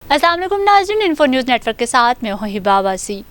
अस्सलाम वालेकुम नाज़रीन, इन्फो न्यूज़ नेटवर्क के साथ मैं हूँ हिबा वासी।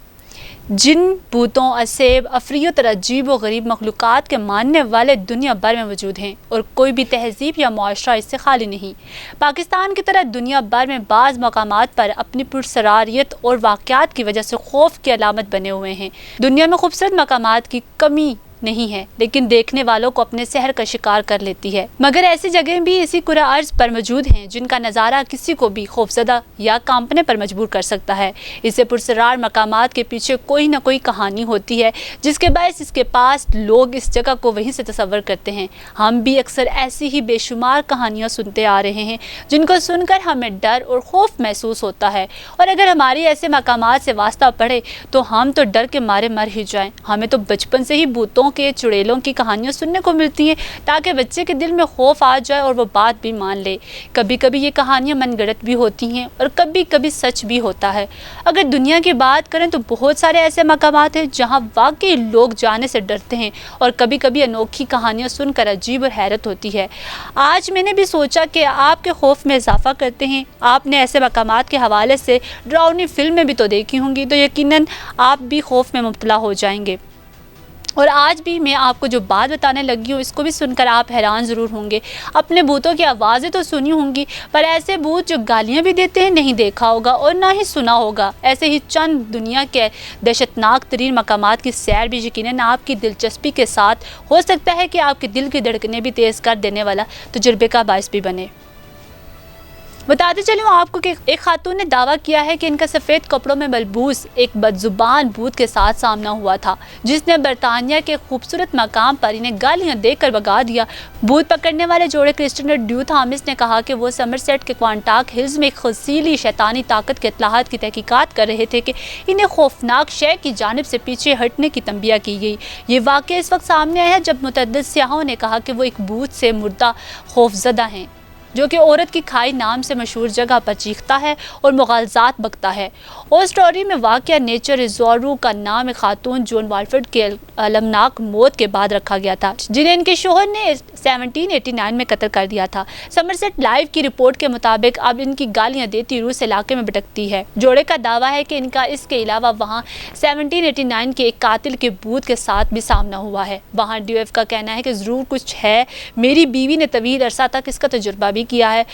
जिन भूतों, असेब, अफरियत और अजीब व गरीब मखलूक़ात के मानने वाले दुनिया भर में मौजूद हैं और कोई भी तहज़ीब या मुआशरा इससे खाली नहीं। पाकिस्तान की तरह दुनिया भर में बाज़ मकामात पर अपनी पुरसरारियत और वाक़यात की वजह से खौफ की अलामत बने हुए हैं। दुनिया में खूबसूरत मकामात की कमी नहीं है, लेकिन देखने वालों को अपने सहर का शिकार कर लेती है। मगर ऐसी जगह भी इसी कुरा अर्ज पर मौजूद हैं जिनका नज़ारा किसी को भी खौफजदा या कांपने पर मजबूर कर सकता है। इससे पुरसरार मकामात के पीछे कोई ना कोई कहानी होती है जिसके बायस इसके पास लोग इस जगह को वहीं से तस्वर करते हैं। हम भी अक्सर ऐसी ही बेशुमार कहानियाँ सुनते आ रहे हैं जिनको सुनकर हमें डर और खौफ महसूस होता है, और अगर हमारी ऐसे मकामात से वास्ता पड़े तो हम तो डर के मारे मर ही जाएं। हमें तो बचपन से ही भूतों के चुड़ैलों की कहानियां सुनने को मिलती हैं ताकि बच्चे के दिल में खौफ आ जाए और वो बात भी मान ले। कभी कभी ये कहानियां मनगढ़ंत भी होती हैं और कभी कभी सच भी होता है। अगर दुनिया की बात करें तो बहुत सारे ऐसे मकामात हैं जहां वाकई लोग जाने से डरते हैं और कभी कभी अनोखी कहानियां सुनकर अजीब और हैरत होती है। आज मैंने भी सोचा कि आपके खौफ में इजाफा करते हैं। आपने ऐसे मकामात के हवाले से डरावनी फिल्में भी तो देखी होंगी, तो यकीनन आप भी खौफ में मुब्तला हो जाएंगे। और आज भी मैं आपको जो बात बताने लगी हूँ इसको भी सुनकर आप हैरान ज़रूर होंगे। अपने भूतों की आवाज़ें तो सुनी होंगी, पर ऐसे भूत जो गालियाँ भी देते हैं नहीं देखा होगा और ना ही सुना होगा। ऐसे ही चंद दुनिया के दहशतनाक तरीन मकामात की सैर भी यकीनन आपकी दिलचस्पी के साथ हो सकता है कि आपके दिल की धड़कनें भी तेज़ कर देने वाला तजुर्बे का बायस भी बने। बताते चलूँ आपको कि एक खातून ने दावा किया है कि इनका सफ़ेद कपड़ों में मलबूस एक बदजुबान भूत के साथ सामना हुआ था जिसने बरतानिया के खूबसूरत मकाम पर इन्हें गालियां देकर भगा दिया। भूत पकड़ने वाले जोड़े क्रिस्टियन और ड्रू थॉमस ने कहा कि वो समरसेट के क्वांटाक हिल्स में एक खसीली शैतानी ताकत के इत्तलाहात की तहकीकात कर रहे थे कि इन्हें खौफनाक शय की जानिब से पीछे हटने की तंबिया की गई। ये वाक़या इस वक्त सामने आया है जब मुतअद्दिद सियाहों ने कहा कि वो एक भूत से मुर्दा खौफजदा हैं जो कि औरत की खाई नाम से मशहूर जगह पर चीखता है और मुग़ालज़ात बकता है। और स्टोरी में वाक़या नेचर रिजॉर्व का नाम खातून जॉन वाल्फर्ड के अलमनाक मौत के बाद रखा गया था, जिन्हें इनके शोहर ने 1789 में कत्ल कर दिया था। समरसेट लाइव की रिपोर्ट के मुताबिक अब इनकी गालियाँ देती रूस इलाके में भटकती है। जोड़े का दावा है कि इनका इसके अलावा वहाँ 1789 के एक कातिल के भूत के साथ भी सामना हुआ है। वहाँ DOF का कहना है कि ज़रूर कुछ है। मेरी बीवी ने तवील अरसा तक इसका तजुर्बा भी किया है।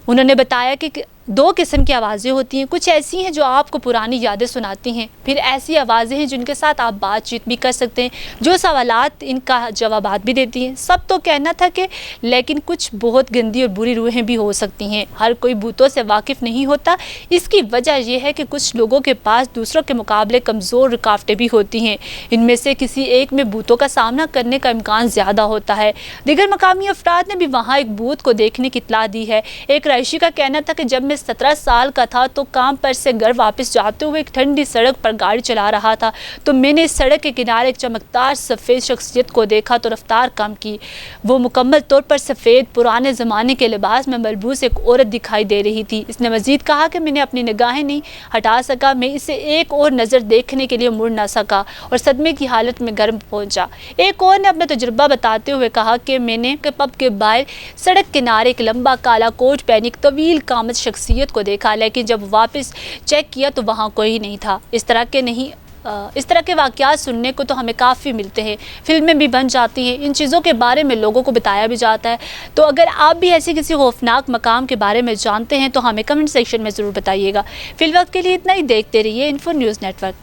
उन्होंने बताया कि दो किस्म की आवाज़ें होती हैं। कुछ ऐसी हैं जो आपको पुरानी यादें सुनाती हैं, फिर ऐसी आवाज़ें हैं जिनके साथ आप बातचीत भी कर सकते हैं, जो सवालात इनका जवाबात भी देती हैं। सब तो कहना था कि लेकिन कुछ बहुत गंदी और बुरी रूहें भी हो सकती हैं। हर कोई भूतों से वाकिफ़ नहीं होता। इसकी वजह यह है कि कुछ लोगों के पास दूसरों के मुकाबले कमज़ोर रुकावटें भी होती हैं। इनमें से किसी एक में भूतों का सामना करने का इम्कान ज़्यादा होता है। दीगर मकामी अफराद ने भी वहाँ एक भूत को देखने की इत्तला दी है। एक रहायशी का कहना था कि जब मैं 17 साल का था तो काम पर से घर वापस जाते हुए एक ठंडी सड़क पर गाड़ी चला रहा था तो मैंने इस सड़क के किनारे एक चमकदार सफ़ेद शख्सियत को देखा तो रफ्तार कम की। वो मुकम्मल तौर पर सफ़ेद पुराने ज़माने के लिबास में मलबूस एक औरत दिखाई दे रही थी। इसने मज़ीद कहा कि मैंने अपनी निगाहें नहीं हटा सका, मैं इसे एक और नज़र देखने के लिए मुड़ ना सका और सदमे की हालत में घर पहुँचा। एक और ने अपना तजुर्बा बताते हुए कहा कि मैंने पब के बाहर सड़क किनारे एक लंबा काला कोट पहनी एक तवील कामत शख्सियत को देखा, लेकिन जब वापस चेक किया तो वहाँ कोई नहीं था। इस तरह के वाक़यात सुनने को तो हमें काफ़ी मिलते हैं, फिल्में भी बन जाती हैं, इन चीज़ों के बारे में लोगों को बताया भी जाता है। तो अगर आप भी ऐसे किसी खौफनाक मकाम के बारे में जानते हैं तो हमें कमेंट सेक्शन में ज़रूर बताइएगा। फिलहाल के लिए इतना ही। देखते रहिए इन्फो न्यूज़ नेटवर्क।